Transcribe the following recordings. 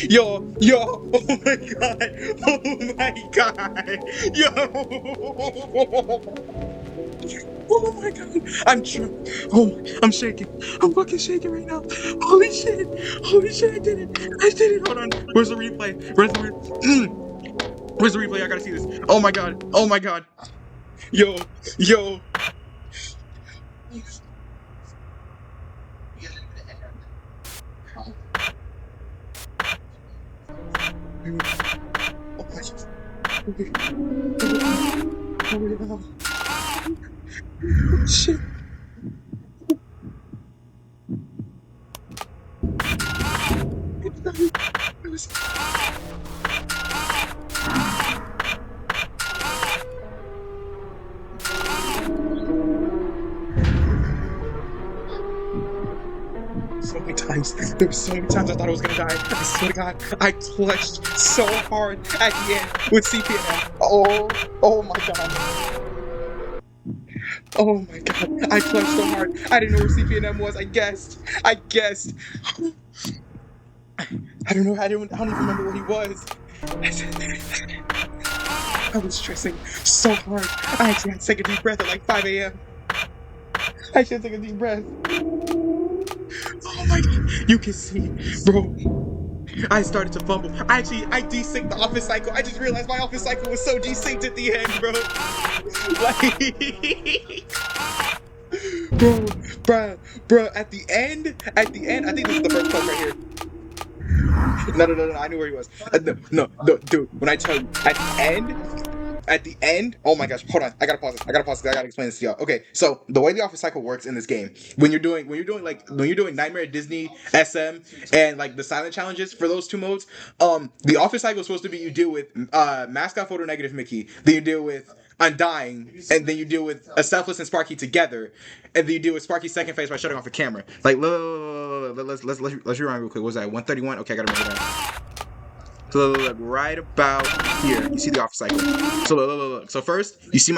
Yo, oh my god, oh my god, yo, oh my god, I'm shaking, I'm fucking shaking right now. Holy shit, I did it. Hold on, where's the replay? Where's the replay? I gotta see this. Oh my god, yo, yo. Oh my god. Shit. So many times. There were so many times I thought I was gonna die. I swear to God, I clutched so hard at the end with CPNM. Oh my God. Oh my God. I clutched so hard. I didn't know where CPNM was. I guessed. I don't know. I don't even remember where he was. I was stressing so hard. I actually had to take a deep breath at like 5 a.m. I should take a deep breath. Oh my God. You can see, bro. I started to fumble. I desynced the office cycle. I just realized my office cycle was so desynced at the end, bro. Like, bro, at the end, I think this is the first post right here. No, I knew where he was. No, dude, when I tell you, at the end, oh my gosh, hold on, I gotta pause this. I gotta explain this to y'all. Okay, so the way the office cycle works in this game, when you're doing Nightmare at Disney, SM, and like the silent challenges for those two modes, the office cycle is supposed to be you deal with mascot photo negative Mickey, then you deal with Undying, and then you deal with a Selfless and Sparky together, and then you deal with Sparky's second phase by shutting off the camera. Like, let's rewind real quick. What was that 131? Okay, I gotta remember that. So look, right about here, you see the office cycle. So look. So first, you see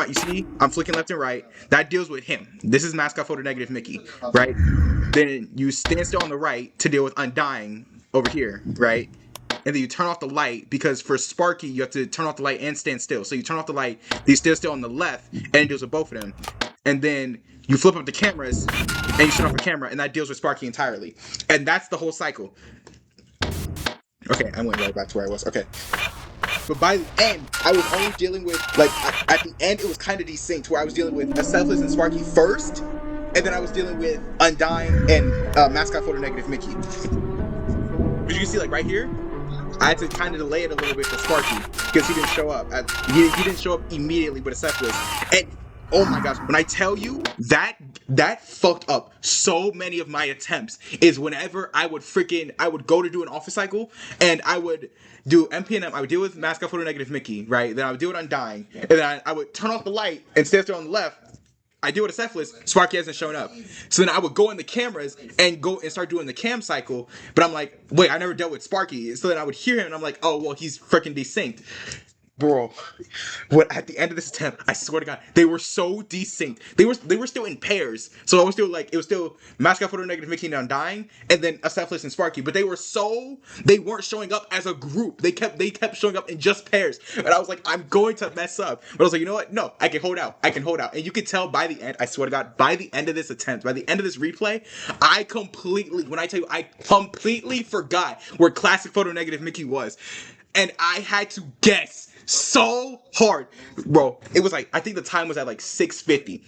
I'm flicking left and right. That deals with him. This is mascot photo negative Mickey, right? Then you stand still on the right to deal with Undying over here, right? And then you turn off the light because for Sparky you have to turn off the light and stand still. So you turn off the light, you stand still on the left, and it deals with both of them. And then you flip up the cameras and you shut off the camera, and that deals with Sparky entirely. And that's the whole cycle. Okay, I went right back to where I was. Okay. But by the end, I was only dealing with, like, at the end, it was kind of desynced, where I was dealing with a Selfless and Sparky first, and then I was dealing with Undying and mascot photo negative Mickey. But you can see, like, right here, I had to kind of delay it a little bit for Sparky, because he didn't show up. He didn't show up immediately with a Selfless. And oh my gosh, when I tell you that fucked up so many of my attempts is whenever I would go to do an office cycle and I would do MPNM, I would deal with mascot photo negative Mickey, right? Then I would deal with Undying, and then I would turn off the light and stay still on the left. I deal with a Cephalus, Sparky hasn't shown up. So then I would go in the cameras and go and start doing the cam cycle, but I'm like, wait, I never dealt with Sparky. So then I would hear him and I'm like, oh well, he's freaking desynced. Bro, at the end of this attempt, I swear to God, they were so desynced. They were still in pairs. So it was still mascot photo negative Mickey and Undying, and then a Selfless and Sparky. But they weren't showing up as a group. They kept showing up in just pairs. And I was like, I'm going to mess up. But I was like, you know what? No, I can hold out. And you could tell by the end, I swear to God, by the end of this attempt, by the end of this replay, I completely forgot where classic photo negative Mickey was. And I had to guess so hard, bro. It was like, I think the time was at like 6:50.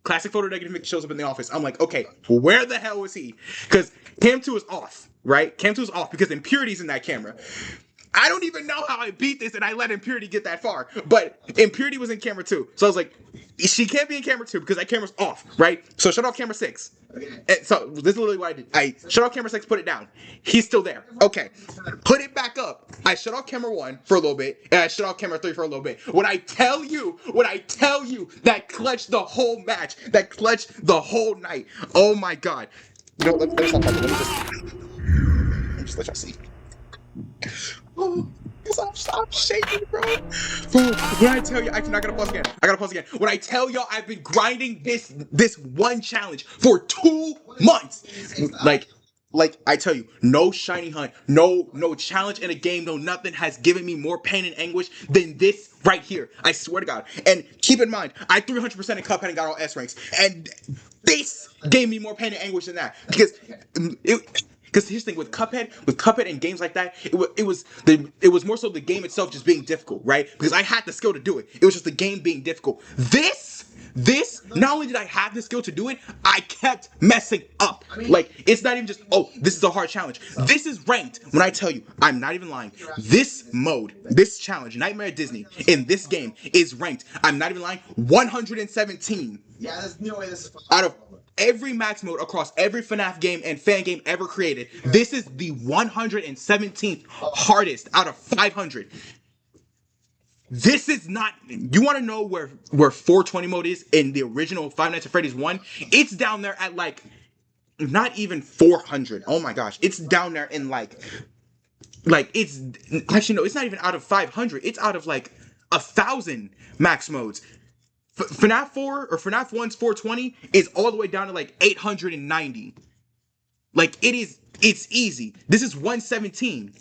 Classic photo negative Mickey shows up in the office. I'm like, okay, where the hell was he? Because Cam 2 is off, right? Cam 2 is off because Impurity's in that camera. I don't even know how I beat this and I let Impurity get that far. But Impurity was in camera 2. So I was like, she can't be in camera 2 because that camera's off, right? So shut off camera 6. And so this is literally what I did. I shut off camera 6, put it down. He's still there. Okay. Put it back up. I shut off camera 1 for a little bit, and I shut off camera 3 for a little bit. When I tell you, that clutched the whole match, that clutched the whole night. Oh my God. You know, let me stop talking. Let me just let y'all see. Oh, because I'm shaking, bro. Bro, when I tell you, I'm not gonna pause again. I gotta pause again. When I tell y'all I've been grinding this one challenge for 2 months. Like, like I tell you, no shiny hunt, no challenge in a game, no nothing has given me more pain and anguish than this right here. I swear to God. And keep in mind, I 300% in Cuphead and got all S ranks, and this gave me more pain and anguish than that because it. Because here's the thing with Cuphead and games like that, it was more so the game itself just being difficult, right? Because I had the skill to do it. It was just the game being difficult. This, not only did I have the skill to do it, I kept messing up. Like, it's not even just, oh, this is a hard challenge. This is ranked. When I tell you, I'm not even lying. This mode, this challenge, Nightmare at Disney, in this game is ranked. I'm not even lying. 117. Yeah, there's no way this is Out of every max mode across every FNAF game and fan game ever created, this is the 117th hardest out of 500. This is not. You want to know where 420 mode is in the original Five Nights at Freddy's 1? It's down there at like not even 400. Oh my gosh, it's down there in like it's actually no, it's not even out of 500. It's out of like 1,000 max modes. FNAF 4 or FNAF 1's 420 is all the way down to like 890. Like it's easy. This is 117.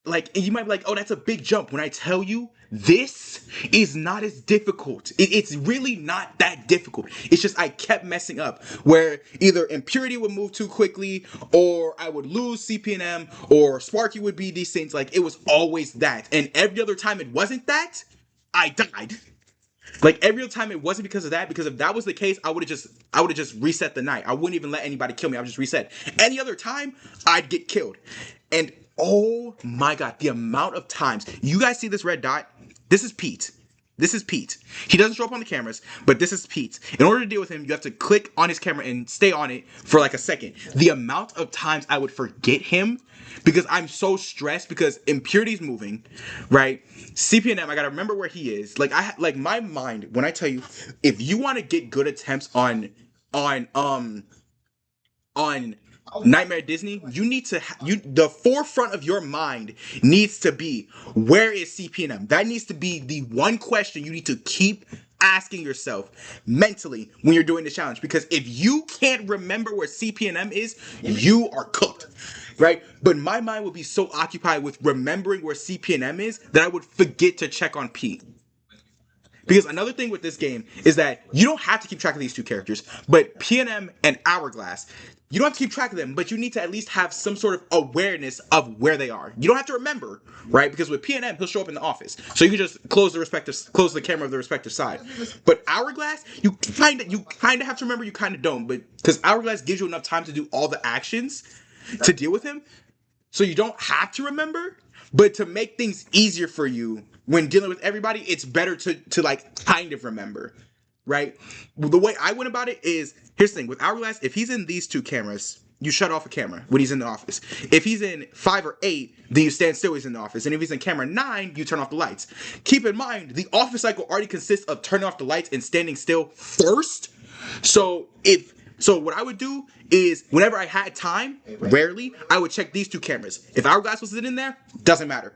Like, and you might be like, oh, that's a big jump. When I tell you, this is not as difficult. It's really not that difficult. It's just I kept messing up. Where either Impurity would move too quickly, or I would lose CP&M, or Sparky would be these things. Like, it was always that. And every other time it wasn't that, I died. Like every other time it wasn't because of that. Because if that was the case, I would have just reset the night. I wouldn't even let anybody kill me. I would just reset. Any other time, I'd get killed. And oh my God, the amount of times you guys see this red dot. This is Pete. This is Pete. He doesn't show up on the cameras, but this is Pete. In order to deal with him, you have to click on his camera and stay on it for like a second. The amount of times I would forget him because I'm so stressed because Impurity's moving, right? CP&M, I gotta remember where he is. Like my mind, when I tell you, if you want to get good attempts on Nightmare at Disney, you need to the forefront of your mind needs to be, where is CP&M? That needs to be the one question you need to keep asking yourself mentally when you're doing the challenge, because if you can't remember where CP&M is, you are cooked. Right? But my mind would be so occupied with remembering where CP&M is that I would forget to check on Pete. Because another thing with this game is that you don't have to keep track of these two characters, but PNM and Hourglass, you don't have to keep track of them, but you need to at least have some sort of awareness of where they are. You don't have to remember, right? Because with PNM, he'll show up in the office, so you can just close the camera of the respective side. But Hourglass, you kind of have to remember, you kind of don't, but because Hourglass gives you enough time to do all the actions to deal with him, so you don't have to remember. But to make things easier for you when dealing with everybody, it's better to like kind of remember, right? The way I went about it is, here's the thing, with Hourglass, if he's in these two cameras, you shut off a camera when he's in the office. If he's in 5 or 8, then you stand still, he's in the office. And if he's in camera 9, you turn off the lights. Keep in mind, the office cycle already consists of turning off the lights and standing still first. So what I would do is, whenever I had time, rarely, I would check these two cameras. If Hourglass was in there, doesn't matter.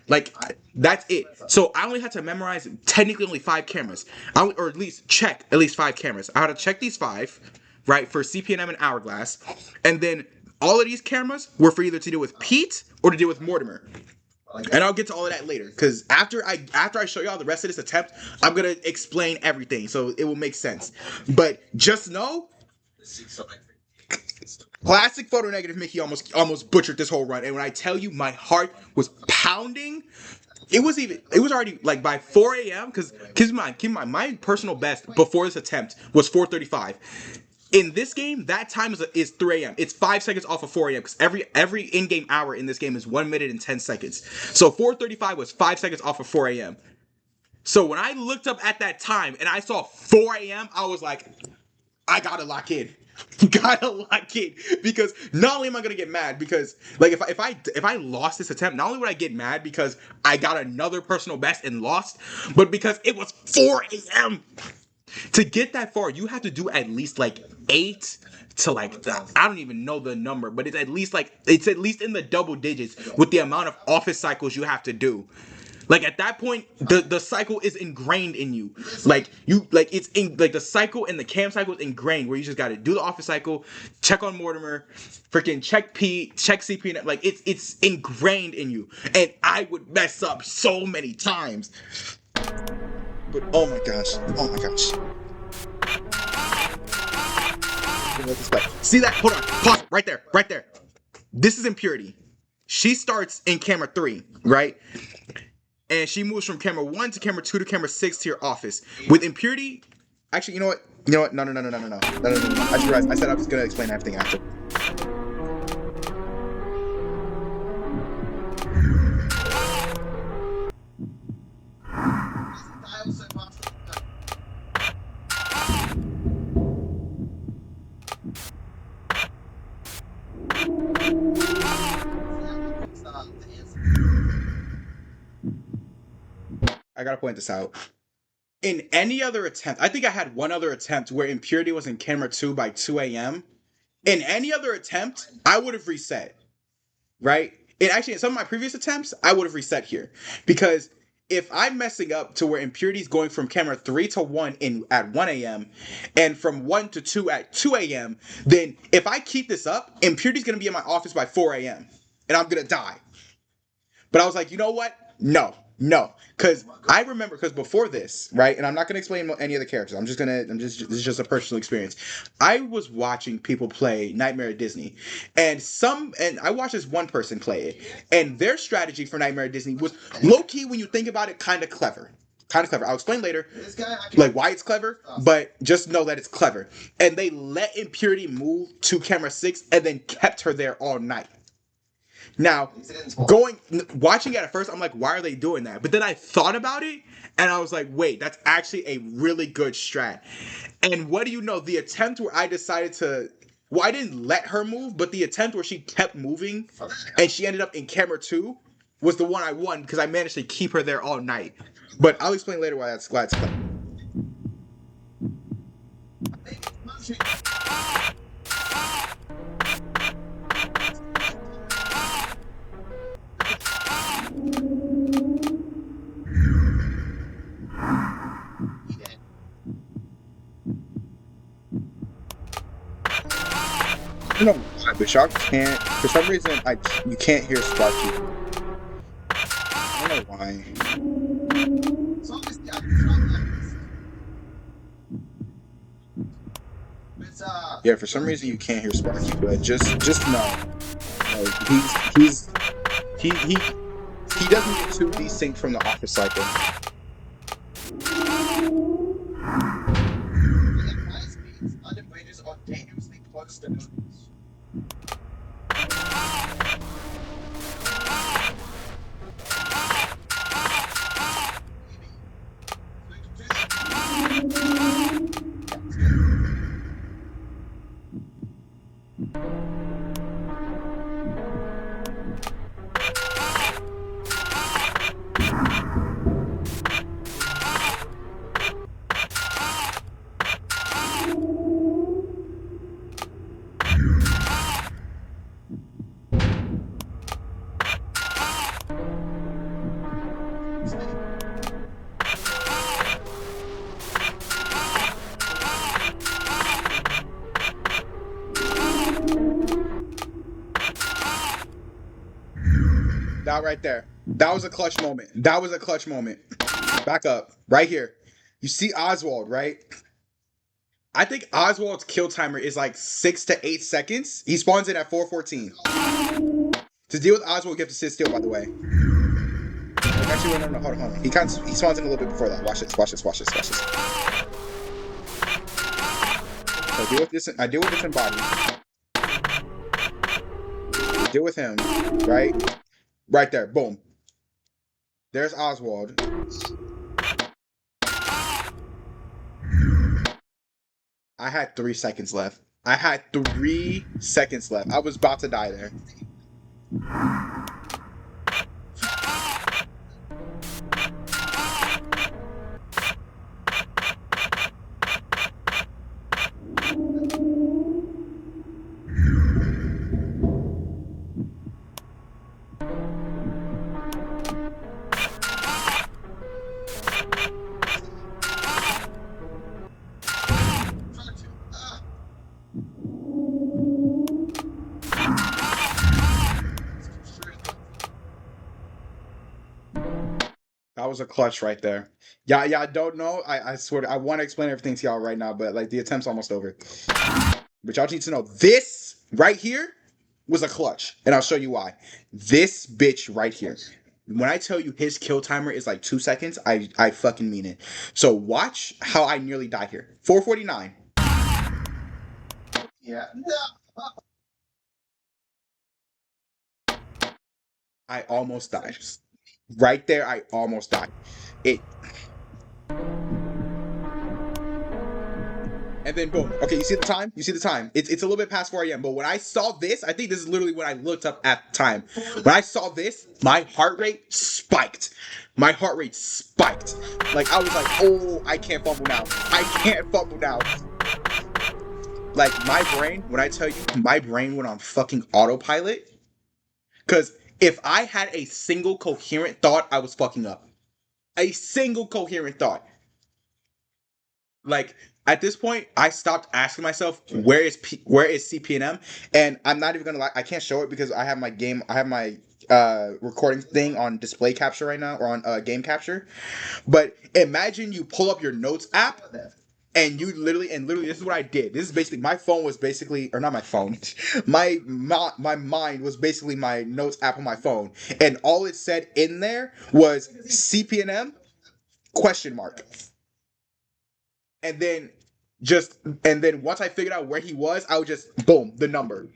Like, that's it. So I only had to memorize technically only 5 cameras. Or at least check at least 5 cameras. I had to check these 5, right, for CP&M and Hourglass. And then all of these cameras were for either to deal with Pete or to deal with Mortimer. And I'll get to all of that later, because after I show y'all the rest of this attempt, I'm going to explain everything, so it will make sense. But just know, classic photo negative Mickey almost butchered this whole run. And when I tell you my heart was pounding, it was already like by 4 a.m. because keep in mind, my personal best before this attempt was 4:35. In this game, that time is 3 a.m. It's 5 seconds off of 4 a.m. because every in-game hour in this game is 1 minute and 10 seconds. So 4:35 was 5 seconds off of 4 a.m. So when I looked up at that time and I saw 4 a.m., I was like, I gotta lock in. Gotta lock in, because not only am I gonna get mad because, like, if I lost this attempt, not only would I get mad because I got another personal best and lost, but because it was 4 a.m. To get that far, you have to do at least like 8 to like, I don't even know the number, but it's at least in the double digits with the amount of office cycles you have to do. Like at that point, the cycle is ingrained in you. Like you like it's in like the cycle and the cam cycle is ingrained where you just gotta do the office cycle, check on Mortimer, freaking check P, check CP, like it's ingrained in you. And I would mess up so many times. But oh my gosh. Oh my gosh. See that? Hold on. Pause. Right there. Right there. This is Impurity. She starts in camera 3, right? And she moves from camera 1 to camera 2 to camera 6 to your office. With Impurity, actually, you know what? You know what? No. I just realized I said I was gonna explain everything after. I gotta point this out. In any other attempt, I think I had one other attempt where Impurity was in camera 2 by 2 a.m. In any other attempt, I would have reset, right? And actually, in some of my previous attempts, I would have reset here. Because if I'm messing up to where Impurity is going from camera 3 to 1 at 1 a.m. and from 1 to 2 at 2 a.m., then if I keep this up, Impurity is going to be in my office by 4 a.m. and I'm going to die. But I was like, you know what? No. Because I remember, because before this, right, and I'm not going to explain any of the characters. This is just a personal experience. I was watching people play Nightmare at Disney, and I watched this one person play it, and their strategy for Nightmare at Disney was low-key, when you think about it, kind of clever. I'll explain later, like why it's clever, but just know that it's clever. And they let Impurity move to camera 6 and then kept her there all night. Now, watching it at first, I'm like, why are they doing that? But then I thought about it, and I was like, wait, that's actually a really good strat. And what do you know? The attempt where I decided to... Well, I didn't let her move, but the attempt where she kept moving, and she ended up in camera 2, was the one I won, because I managed to keep her there all night. But I'll explain later why that's clever. I don't know why, but y'all can't. For some reason, you can't hear Sparky. I don't know why. Yeah, for some reason you can't hear Sparky, but just know, he doesn't get too desync from the office cycle. Dangerously close to movies. That right there. That was a clutch moment. Back up. Right here. You see Oswald, right? I think Oswald's kill timer is like 6 to 8 seconds. He spawns in at 4:14. To deal with Oswald, you have to sit still, by the way. Actually, no, hold on. He spawns in a little bit before that. Watch this. So I deal with this in body. Deal with him, right? Right there, boom. There's Oswald. I had 3 seconds left. I was about to die there. That was a clutch right there. Yeah, I don't know. I swear I want to explain everything to y'all right now, but like the attempt's almost over. But y'all need to know this right here was a clutch, and I'll show you why. This bitch right here. When I tell you his kill timer is like 2 seconds, I fucking mean it. So watch how I nearly die here. 449. Yeah. I almost died. Right there, I almost died. It. And then boom. Okay, you see the time? You see the time? It's a little bit past 4 a.m. But when I saw this, I think this is literally when I looked up at the time. When I saw this, my heart rate spiked. My heart rate spiked. Like I was like, oh, I can't fumble now. I can't fumble now. Like my brain, when I tell you, my brain went on fucking autopilot. Cause if I had a single coherent thought, I was fucking up. A single coherent thought. Like at this point, I stopped asking myself where is CPNM, and I'm not even gonna lie, I can't show it because I have my recording thing on display capture right now or on game capture. But imagine you pull up your notes app and you literally this is what I did. This is basically my phone was basically or not my phone. My mind was basically my notes app on my phone, and all it said in there was CPNM question mark. And then once I figured out where he was, I would just boom the number.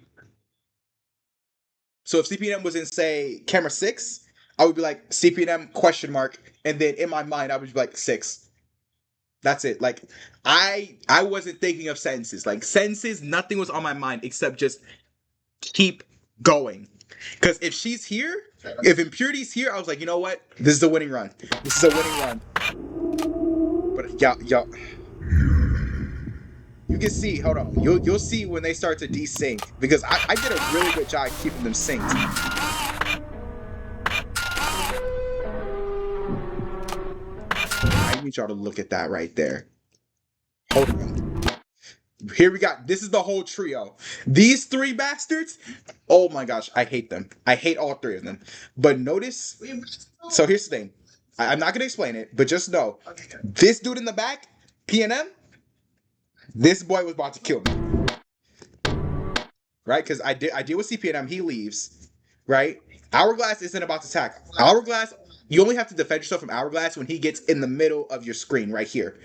So if CPNM was in say camera 6, I would be like CPNM question mark, and then in my mind I would be like 6. That's it. Like I wasn't thinking of sentences. Like sentences, nothing was on my mind except just keep going. Because if she's here, if Impurity's here, I was like, you know what? This is a winning run. This is a winning run. But y'all. You can see, hold on, you'll see when they start to desync because I did a really good job keeping them synced. I need y'all to look at that right there. Hold on. Here we got, this is the whole trio. These 3 bastards, oh my gosh, I hate them. I hate all 3 of them. But notice, so here's the thing. I'm not going to explain it, but just know, this dude in the back, PNM, this boy was about to kill me. Right? Because I deal with CPNM, he leaves. Right? Hourglass isn't about to attack. Hourglass, you only have to defend yourself from Hourglass when he gets in the middle of your screen right here.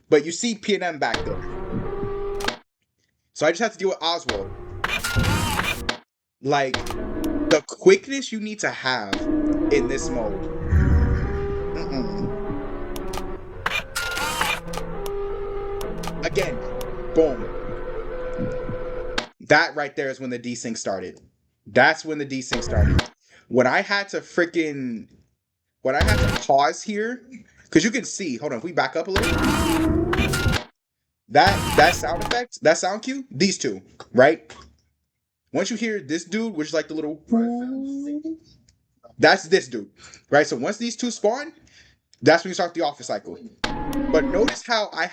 But you see PNM back there. So I just have to deal with Oswald. Like, the quickness you need to have in this mode. Again, boom. That right there is when the desync started. That's when the desync started. When I had to pause here, because you can see, hold on, if we back up a little, that sound effect, that sound cue, these 2, right? Once you hear this dude, which is like the little, that's this dude, right? So once these 2 spawn, that's when you start the office cycle. But notice how I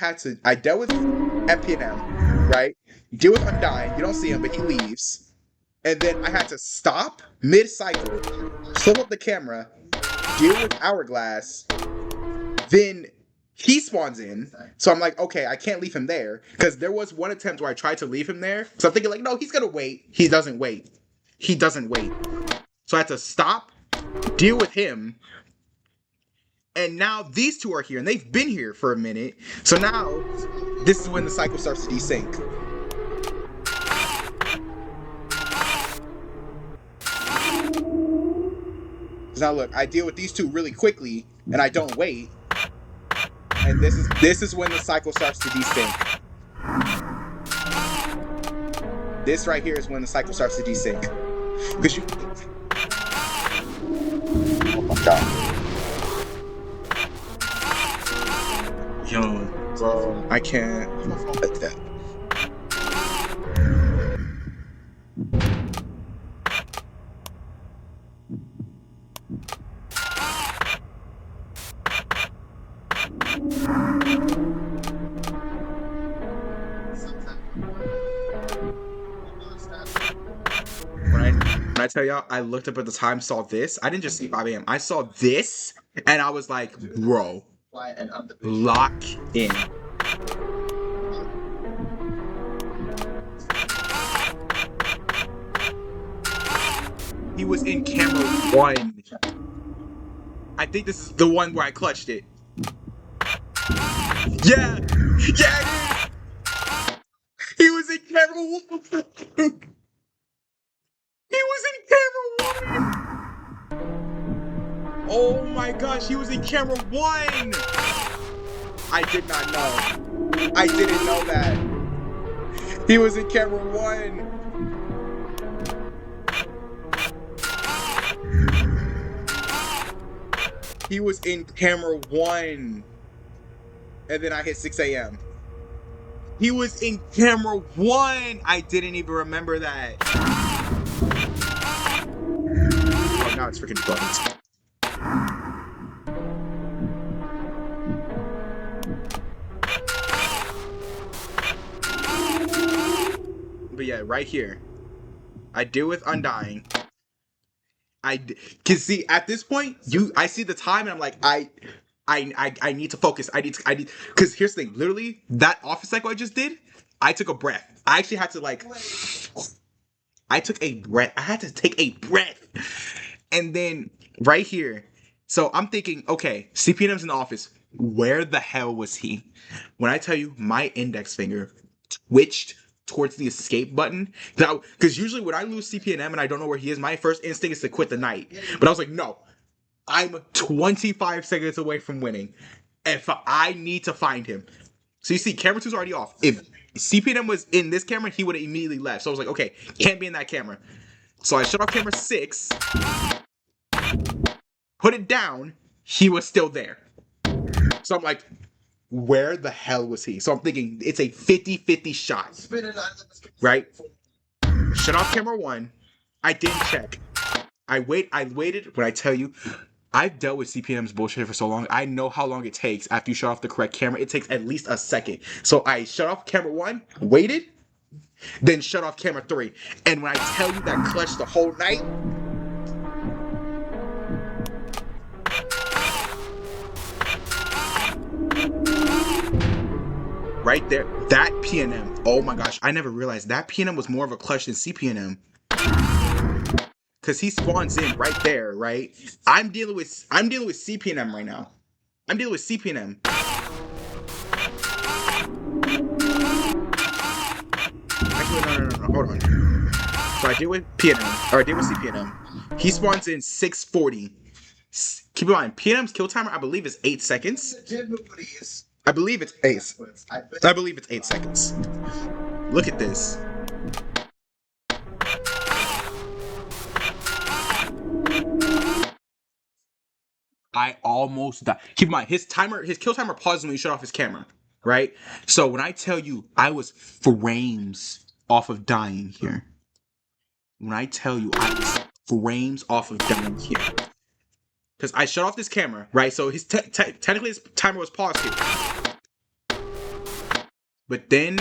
dealt with MPNM, right? Deal with Undying. You don't see him, but he leaves. And then I had to stop mid-cycle, flip up the camera, deal with Hourglass. Then he spawns in. So I'm like, okay, I can't leave him there. Because there was one attempt where I tried to leave him there. So I'm thinking like, no, he's going to wait. He doesn't wait. He doesn't wait. So I had to stop, deal with him. And now these 2 are here, and they've been here for a minute. So now, this is when the cycle starts to desync. Now look, I deal with these 2 really quickly, and I don't wait. And this is when the cycle starts to desync. This right here is when the cycle starts to desync. Because you... Oh my god. Yo, bro, I can't. When I tell y'all, I looked up at the time, saw this. I didn't just see 5 a.m. I saw this, and I was like, bro, lock in. He was in camera 1. I think this is the one where I clutched it. Yeah! Yeah, it is! He was in camera 1! He was in camera 1! Oh my gosh, he was in camera 1! I did not know. I didn't know that. He was in camera 1. He was in camera 1. And then I hit 6 a.m. He was in camera 1. I didn't even remember that. Oh, now it's freaking bugged. But yeah, right here, I deal with Undying. Cause see, at this point, I see the time and I'm like, I need to focus. I need, cause here's the thing, literally, that office cycle I just did, I took a breath. I actually had to I took a breath. I had to take a breath. And then right here, so I'm thinking, okay, CPNM's in the office. Where the hell was he? When I tell you, my index finger twitched towards the escape button. Because usually when I lose CPNM and I don't know where he is, my first instinct is to quit the night. But I was like, no, I'm 25 seconds away from winning. If I need to find him. So you see, camera 2's already off. If CPNM was in this camera, he would have immediately left. So I was like, okay, can't be in that camera. So I shut off camera 6, put it down, he was still there. So I'm like, where the hell was he? So I'm thinking it's a 50-50 shot. Right? Shut off camera 1. I didn't check. I waited. When I tell you, I've dealt with CPNM's bullshit for so long. I know how long it takes after you shut off the correct camera. It takes at least a second. So I shut off camera 1, waited, then shut off camera 3. And when I tell you that clutched the whole night, right there, that PNM. Oh my gosh, I never realized that PNM was more of a clutch than CPNM. Cause he spawns in right there, right? I'm dealing with CPNM right now. I'm dealing with CPNM. Actually, no, hold on. So I deal with PNM, or I deal with CPNM. He spawns in 640. Keep in mind, PNM's kill timer, I believe, is 8 seconds. I believe it's 8. I believe it's 8 seconds. Look at this. I almost died. Keep in mind, his kill timer pauses when you shut off his camera, right? So when I tell you I was frames off of dying here. When I tell you I was frames off of dying here. Because I shut off this camera, right? So his technically his timer was paused here. But then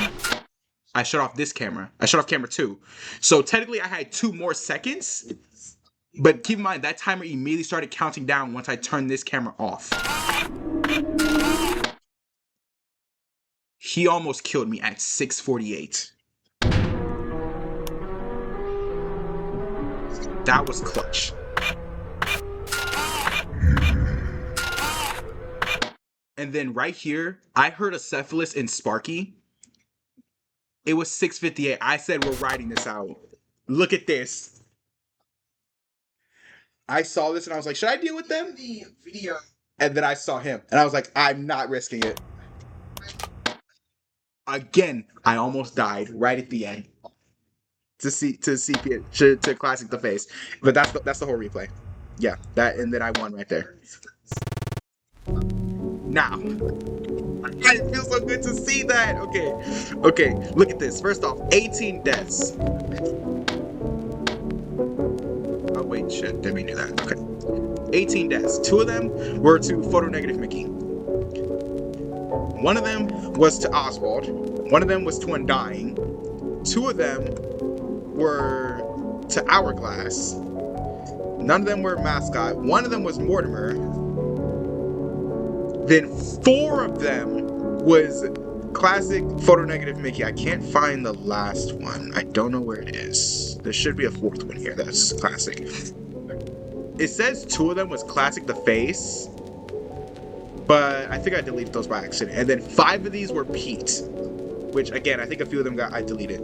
I shut off this camera. I shut off camera 2. So technically I had 2 more seconds. But keep in mind, that timer immediately started counting down once I turned this camera off. He almost killed me at 6:48. That was clutch. And then right here, I heard a Cephalus and Sparky. It was 6:58. I said, we're riding this out. Look at this. I saw this and I was like, should I deal with them? And then I saw him and I was like, I'm not risking it. Again, I almost died right at the end to classic the face. But that's the whole replay. Yeah, that, and then I won right there. Now, it feels so good to see that. Okay, look at this. First off, 18 deaths. Oh wait, shit, didn't mean to do that. Okay, 18 deaths. 2 of them were to Photo Negative Mickey. 1 of them was to Oswald. 1 of them was to Undying. 2 of them were to Hourglass. None of them were Mascot. One of them was Mortimer. Then 4 of them was classic photo negative Mickey. I can't find the last one. I don't know where it is. There should be a 4th one here. That's classic. It says 2 of them was classic the face, but I think I deleted those by accident. And then 5 of these were Pete, which again, I think a few of them I deleted.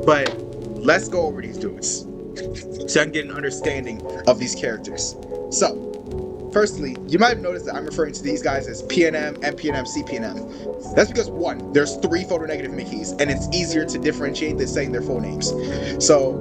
But let's go over these dudes so I can get an understanding of these characters. So, firstly, you might have noticed that I'm referring to these guys as PNM, MPNM, CPNM. That's because 1, there's 3 photo negative Mickeys, and it's easier to differentiate than saying their full names. So,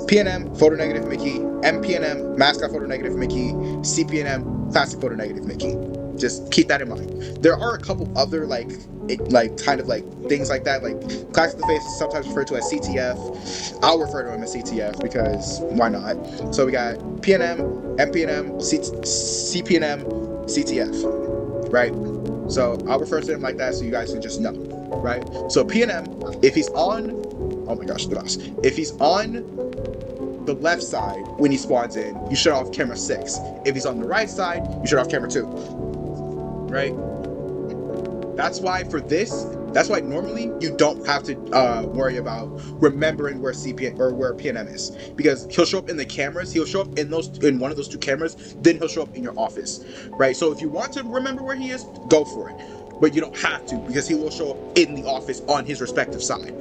PNM, photo negative Mickey, MPNM, mascot photo negative Mickey, CPNM, classic photo negative Mickey. Just keep that in mind. There are a couple other kind of things like that, like classic the face is sometimes referred to as CTF. I'll refer to him as CTF because why not? So we got PNM, MPNM, CPNM, CTF, right? So I'll refer to him like that so you guys can just know, right? So PNM, if he's on, oh my gosh, the mouse. If he's on the left side when he spawns in, you shut off camera 6. If he's on the right side, you shut off camera 2. Right? That's why normally you don't have to worry about remembering where CPN or where PNM is, because he'll show up in the cameras. He'll show up in one of those 2 cameras. Then he'll show up in your office, right? So if you want to remember where he is, go for it. But you don't have to, because he will show up in the office on his respective side.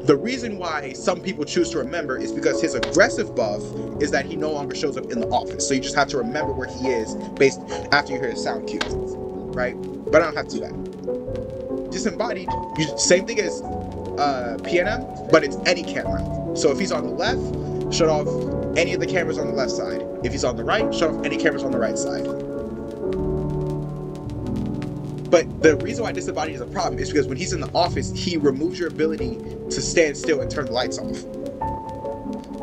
The reason why some people choose to remember is because his aggressive buff is that he no longer shows up in the office. So you just have to remember where he is based after you hear his sound cue, right? But I don't have to do that. Disembodied, same thing as PNM, but it's any camera. So if he's on the left, shut off any of the cameras on the left side. If he's on the right, shut off any cameras on the right side. But the reason why disembodied is a problem is because when he's in the office, he removes your ability to stand still and turn the lights off.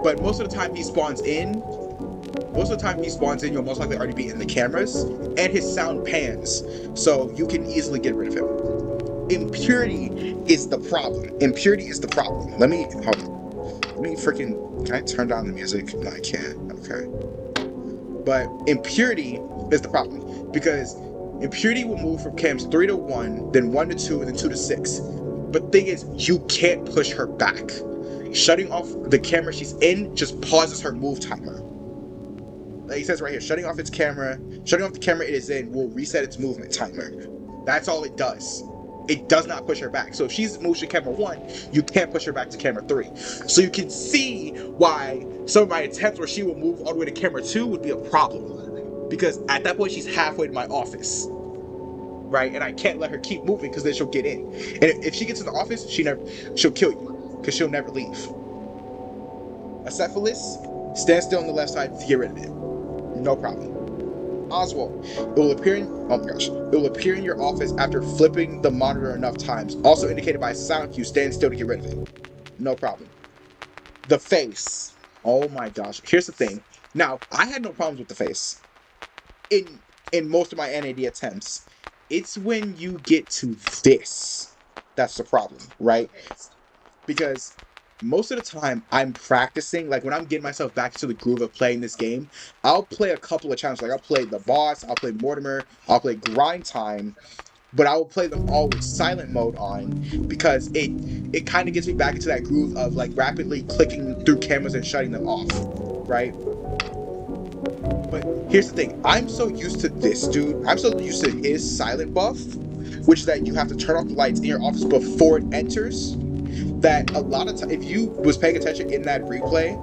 But most of the time he spawns in, you'll most likely already be in the cameras, and his sound pans, so you can easily get rid of him. Impurity is the problem. Let me freaking, can I turn down the music? No, I can't. Okay. But impurity is the problem, because impurity will move from cams 3 to 1, then 1 to 2, and then 2 to 6. But the thing is, you can't push her back. Shutting off the camera she's in just pauses her move timer. Like it says right here, shutting off the camera it is in will reset its movement timer. That's all it does. It does not push her back. So if she's moved to camera 1, you can't push her back to camera 3. So you can see why some of my attempts where she will move all the way to camera 2 would be a problem. Because at that point, she's halfway to my office, right? And I can't let her keep moving because then she'll get in. And if she gets to the office, she'll kill you because she'll never leave. Acephalus, stand still on the left side to get rid of it. No problem. Oswald, it will appear in your office after flipping the monitor enough times. Also indicated by a sound cue, stand still to get rid of it. No problem. The face. Oh my gosh. Here's the thing. Now, I had no problems with the face in most of my NAD attempts. It's when you get to this that's the problem, right? Because most of the time I'm practicing, like when I'm getting myself back to the groove of playing this game, I'll play a couple of challenges. Like I'll play the boss, I'll play Mortimer, I'll play Grind Time, but I will play them all with silent mode on because it kind of gets me back into that groove of like rapidly clicking through cameras and shutting them off, right? But here's the thing, I'm so used to this dude, I'm so used to his silent buff, which is that you have to turn off the lights in your office before it enters, that a lot of times, if you was paying attention in that replay,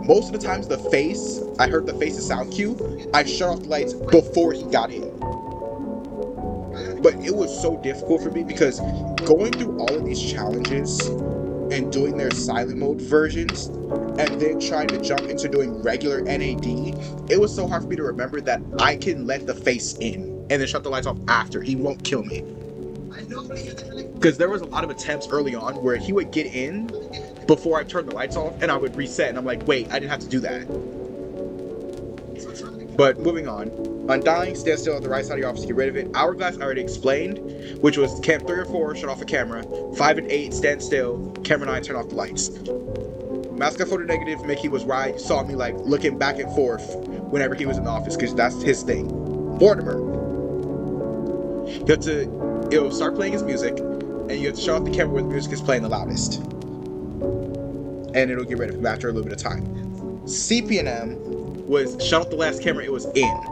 most of the times I heard the face's sound cue, I shut off the lights before he got in. But it was so difficult for me because going through all of these challenges and doing their silent mode versions and then trying to jump into doing regular NAD, it was so hard for me to remember that I can let the face in and then shut the lights off after. He won't kill me. Because there was a lot of attempts early on where he would get in before I turned the lights off and I would reset and I'm like, wait, I didn't have to do that. But moving on. Undying, stand still at the right side of your office to get rid of it. Hourglass I already explained, which was cam 3 or 4, shut off the camera. 5 and 8, stand still. Camera 9, turn off the lights. mascot photo negative Mickey was why you saw me like looking back and forth whenever he was in the office, because that's his thing. Mortimer, you have to, it'll start playing his music, and you have to shut off the camera where the music is playing the loudest, and it'll get rid of him after a little bit of time. CP&M was shut off the last camera it was in.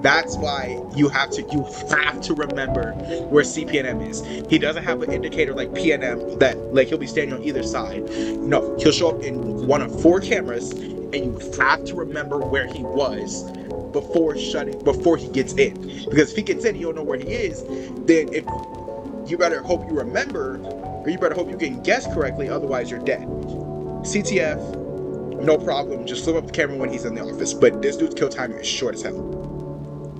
That's why you have to remember where CP&M is. He doesn't have an indicator like PNM that like he'll be standing on either side. No, he'll show up in one of 4 cameras, and you have to remember where he was before he gets in. Because if he gets in and you don't know where he is, then if you better hope you remember, or you better hope you can guess correctly, otherwise you're dead. CTF, no problem, just flip up the camera when he's in the office. But this dude's kill time is short as hell.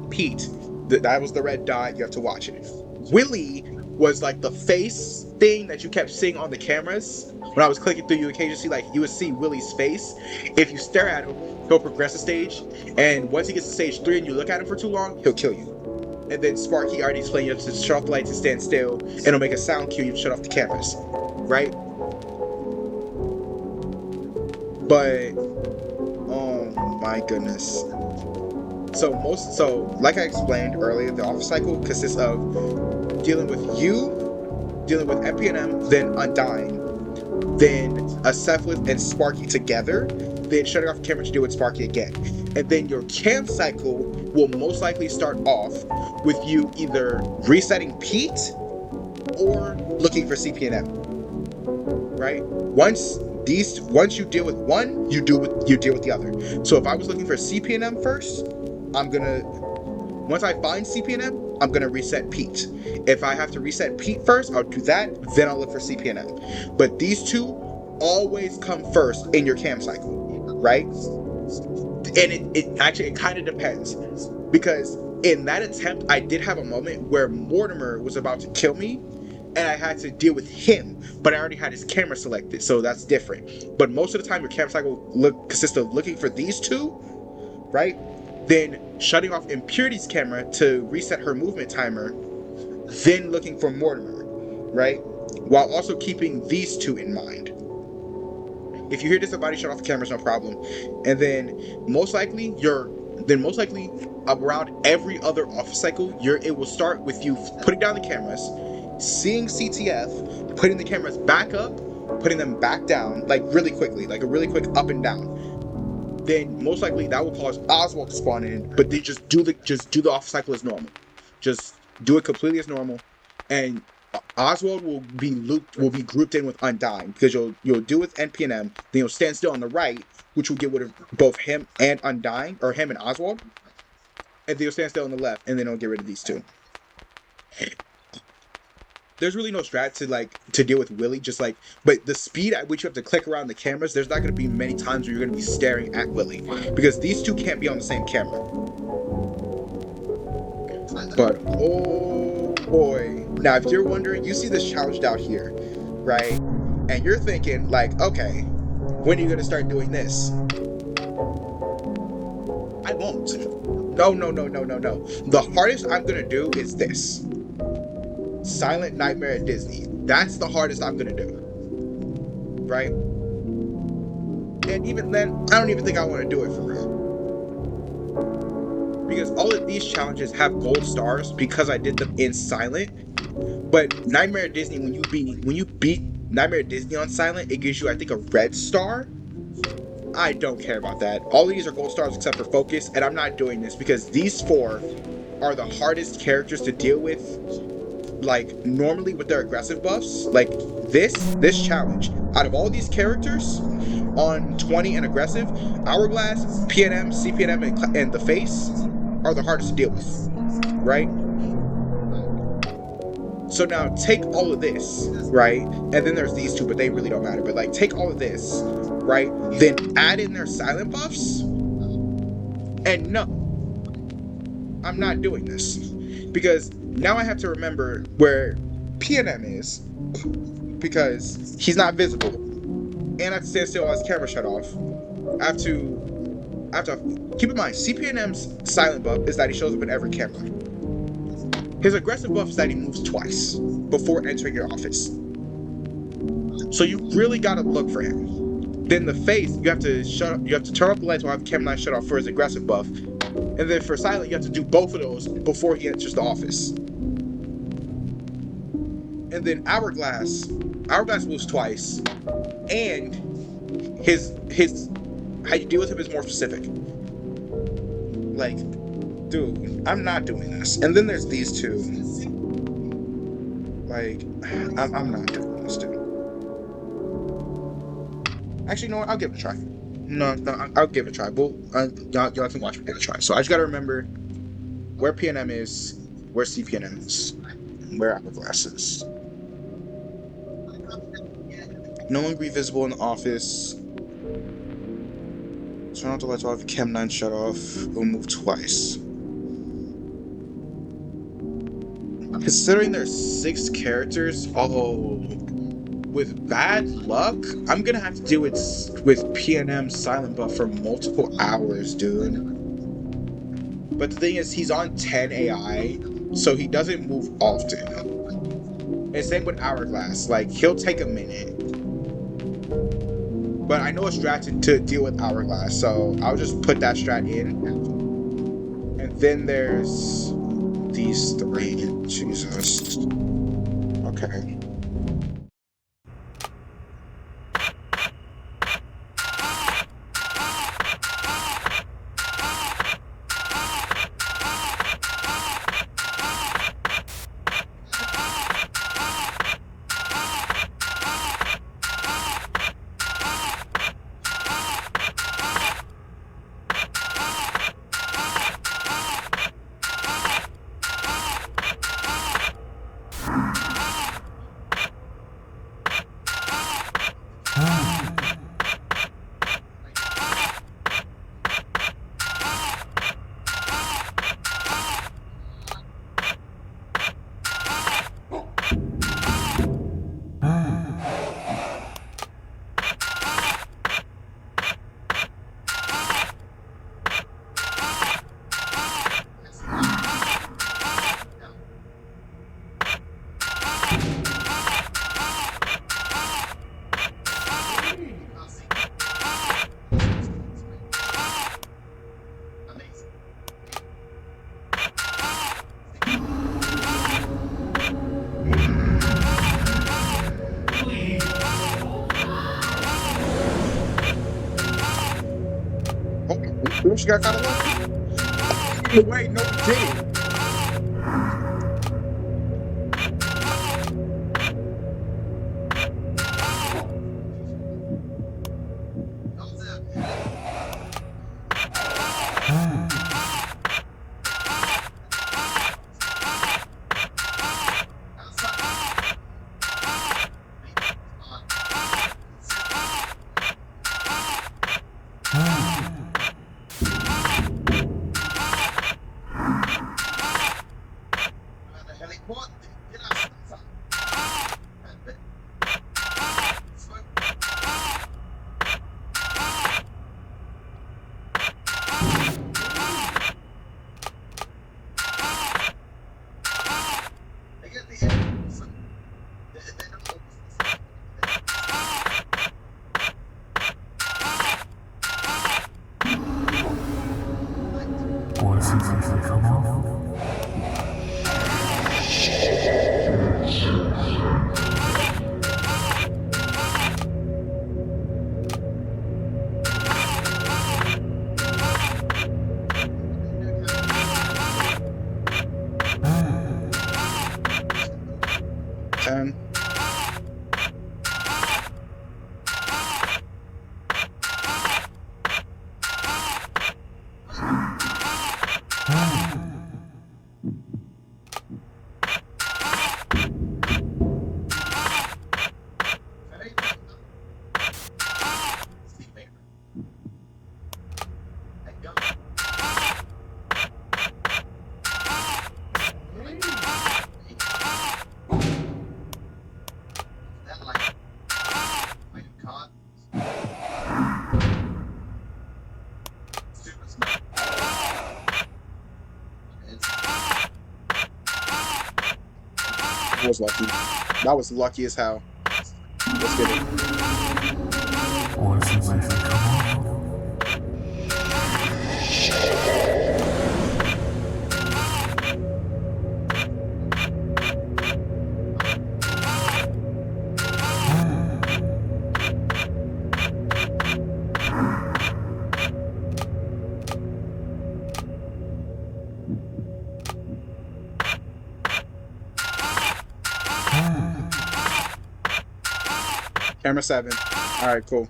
Pete, that was the red dot, you have to watch it. Willie was like the face thing that you kept seeing on the cameras. When I was clicking through, you occasionally see, like, you would see Willie's face. If you stare at him, he'll progress a stage, and once he gets to stage 3 and you look at him for too long, he'll kill you. And then Sparky already explained you have to shut off the lights and stand still, and it'll make a sound cue, you shut off the cameras, right? But, oh my goodness. So like I explained earlier, the office cycle consists of dealing with you, dealing with MPNM, then Undying, then Acephalus and Sparky together, then shutting off the camera to deal with Sparky again. And then your camp cycle will most likely start off with you either resetting Pete or looking for CP&M, right? Once you deal with one, you deal with the other. So if I was looking for CP&M first, once I find CP&M, I'm gonna reset Pete. If I have to reset Pete first, I'll do that, then I'll look for CP&M. But these two always come first in your cam cycle, right? And it kind of depends, because in that attempt, I did have a moment where Mortimer was about to kill me, and I had to deal with him, but I already had his camera selected, so that's different. But most of the time, your cam cycle consists of looking for these two, right? Then shutting off Impurity's camera to reset her movement timer, then looking for Mortimer, right? While also keeping these two in mind. If you hear disembody, shut off the cameras, no problem. And then most likely around every other office cycle, it will start with you putting down the cameras, seeing CTF, putting the cameras back up, putting them back down, like really quickly, like a really quick up and down. Then most likely that will cause Oswald to spawn in, but then just do the off cycle as normal. Just do it completely as normal, and Oswald will be grouped in with Undying, because you'll do with NPNM, then you'll stand still on the right, which will get rid of both him and Undying, or him and Oswald, and then you'll stand still on the left, and then it'll get rid of these two. There's really no strat to deal with Willie, but the speed at which you have to click around the cameras, there's not going to be many times where you're going to be staring at Willie, because these two can't be on the same camera. But oh boy, now if you're wondering, you see this challenge down here, right? And you're thinking like, okay, when are you going to start doing this? I won't. No. The hardest I'm going to do is this. Silent Nightmare at Disney. That's the hardest I'm gonna do, right? And even then, I don't even think I want to do it for real, because all of these challenges have gold stars because I did them in Silent. But Nightmare at Disney, when you beat Nightmare at Disney on Silent, it gives you, I think, a red star. I don't care about that. All of these are gold stars except for Focus, and I'm not doing this because these 4 are the hardest characters to deal with. Like normally with their aggressive buffs, like this challenge, out of all these characters on 20 and aggressive, Hourglass, PNM, CPNM, and the Face are the hardest to deal with, right? So now take all of this, right? And then there's these two, but they really don't matter. But like take all of this, right? Then add in their silent buffs, and no, I'm not doing this, because now I have to remember where PNM is, because he's not visible, and I have to stand still while his camera shut off. I have to keep in mind, CPNM's silent buff is that he shows up in every camera. His aggressive buff is that he moves twice before entering your office. So you really gotta look for him. Then the face, you have to turn off the lights while have Chem 9 shut off for his aggressive buff. And then for silent, you have to do both of those before he enters the office. And then Hourglass moves twice, and his how you deal with him is more specific. Like, dude, I'm not doing this. And then there's these two. Like, I'm not doing this, dude. Actually, you know what? I'll give it a try. No, I'll give it a try. Well, y'all can watch me give it a try. So I just gotta remember where PNM is, where CPNM is, where Hourglass is. No longer be visible in the office. Turn off the lights while the Chem 9 shut off. We'll move twice. Considering there's 6 characters, with bad luck, I'm gonna have to do it with PNM silent buff for multiple hours, dude. But the thing is, he's on 10 AI, so he doesn't move often. And same with Hourglass, like, he'll take a minute. But I know a strat to deal with Hourglass, so I'll just put that strat in. And then there's these 3. Jesus. Okay. She got kind of lucky. Wait, no, it didn't. Was lucky. That was lucky as hell. Let's get it. Camera 7. Alright, cool.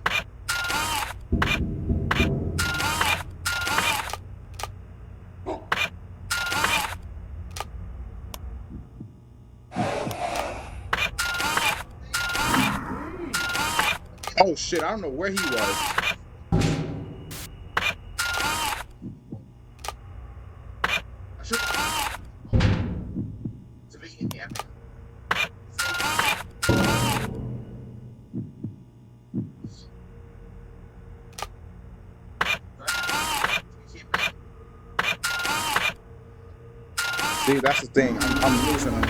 Oh shit, I don't know where he was. See, that's the thing. I'm losing him.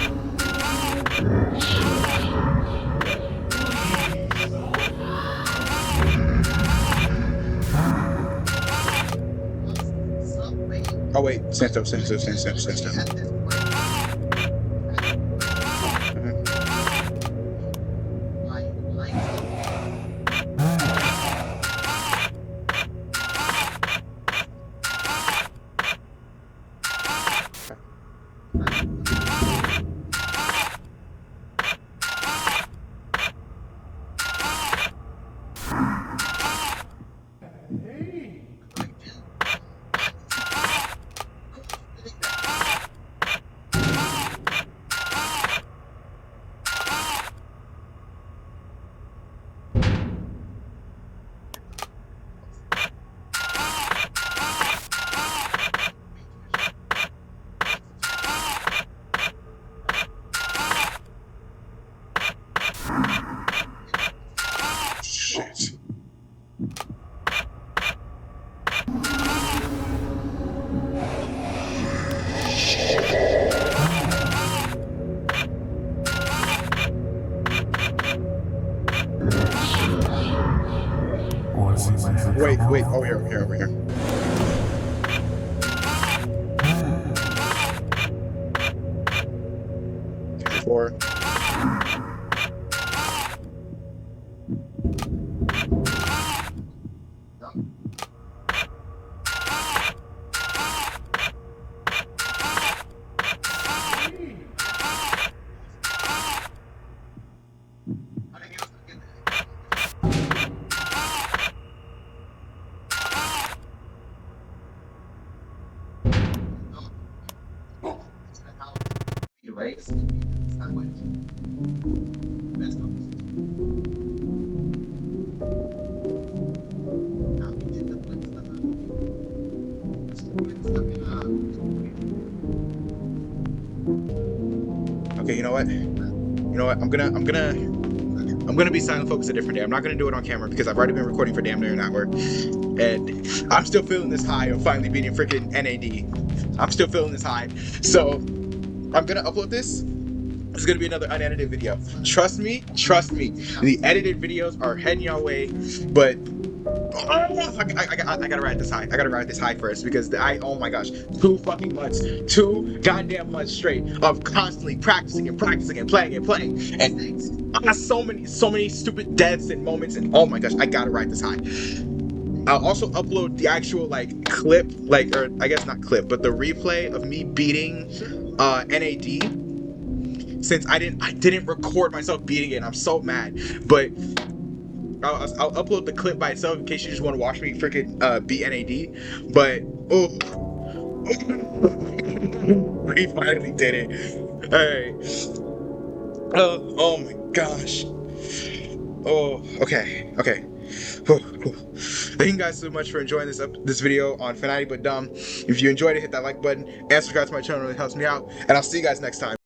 Oh wait, Santo. Shit. Wait, over here. Four. Okay, you know what? I'm gonna be silent focus a different day. I'm not gonna do it on camera because I've already been recording for damn near an hour, and I'm still feeling this high of finally beating freaking NAD. I'm still feeling this high, so I'm gonna upload this. It's gonna be another unedited video. Trust me. The edited videos are heading your way, but I gotta ride this high. I gotta ride this high first because oh my gosh, 2 fucking months, 2 goddamn months straight of constantly practicing and playing, and I got so many stupid deaths and moments, and oh my gosh, I gotta ride this high. I'll also upload the actual clip, or I guess not clip, but the replay of me beating NAD. Since I didn't record myself beating it, I'm so mad. But I'll upload the clip by itself in case you just want to watch me freaking beat NAD. But we finally did it. Alright. Oh my gosh. Oh, okay. Thank you guys so much for enjoying this video on Fanatic But Dumb. If you enjoyed it, hit that like button and subscribe to my channel. It helps me out. And I'll see you guys next time.